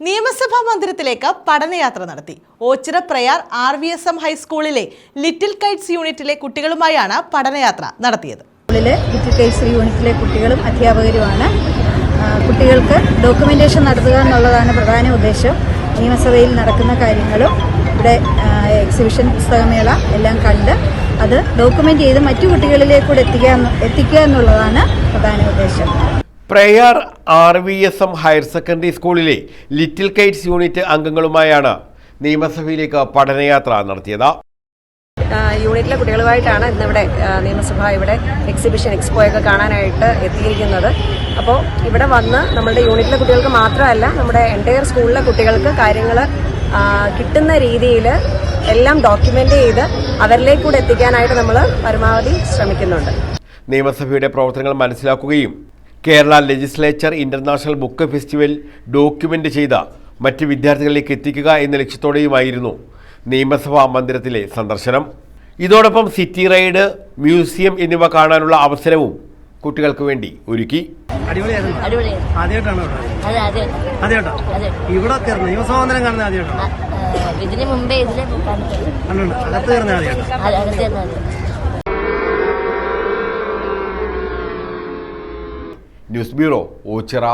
നിയമസഭാ മന്ദിരത്തിലേക്ക് പഠനയാത്ര നടത്തി. ഓച്ചിറ പ്രയാർ RVSM ഹൈസ്കൂളിലെ ലിറ്റിൽ കൈറ്റ്സ് യൂണിറ്റിലെ കുട്ടികളുമായാണ് പഠനയാത്ര നടത്തിയത്. ലിറ്റിൽ കൈറ്റ്സ് യൂണിറ്റിലെ കുട്ടികളും അധ്യാപകരുമാണ്. കുട്ടികൾക്ക് ഡോക്യുമെന്റേഷൻ നടത്തുക എന്നുള്ളതാണ് പ്രധാന ഉദ്ദേശം. നിയമസഭയിൽ നടക്കുന്ന കാര്യങ്ങളും ഇവിടെ എക്സിബിഷൻ പുസ്തകമേള എല്ലാം കണ്ട് അത് ഡോക്യുമെന്റ് ചെയ്ത് മറ്റു കുട്ടികളിലേക്ക് കൂടെ എത്തിക്കുക എന്നുള്ളതാണ് പ്രധാന ഉദ്ദേശം. പ്രയാർ RVSM ഹയർ സെക്കൻഡറി സ്കൂളിലെ ലിറ്റിൽ കൈറ്റ്സ് യൂണിറ്റ് അംഗങ്ങളുമായാണ് നിയമസഭയിലേക്ക് പഠനയാത്ര നടത്തിയത്. യൂണിറ്റിലെ കുട്ടികളുമായിട്ടാണ് ഇന്നിവിടെ നിയമസഭ ഇവിടെ എക്സിബിഷൻ എക്സ്പോയൊക്കെ കാണാനായിട്ട് എത്തിയിരിക്കുന്നത്. അപ്പോൾ ഇവിടെ വന്ന് നമ്മുടെ യൂണിറ്റിലെ കുട്ടികൾക്ക് മാത്രമല്ല നമ്മുടെ എൻ്റയർ സ്കൂളിലെ കുട്ടികൾക്ക് കാര്യങ്ങൾ കിട്ടുന്ന രീതിയിൽ എല്ലാം ഡോക്യുമെൻ്റ് ചെയ്ത് അവരിലേക്ക് കൂടെ എത്തിക്കാനായിട്ട് നമ്മൾ പരമാവധി ശ്രമിക്കുന്നുണ്ട്. നിയമസഭയുടെ പ്രവർത്തനങ്ങൾ മനസ്സിലാക്കുകയും Kerala legislature international book festival document ചെയ്ത മറ്റ് വിദ്യാർത്ഥികളിലേക്ക് എത്തിക്കുക എന്ന ലക്ഷ്യത്തോടെയുമായിരുന്നു നിയമസഭാ മന്ദിരത്തിലെ സന്ദർശനം. ഇതോടൊപ്പം സിറ്റി റൈഡ്, മ്യൂസിയം എന്നിവ കാണാനുള്ള അവസരവും കുട്ടികൾക്ക് വേണ്ടി ഒരുക്കി. News bureau, Ochira.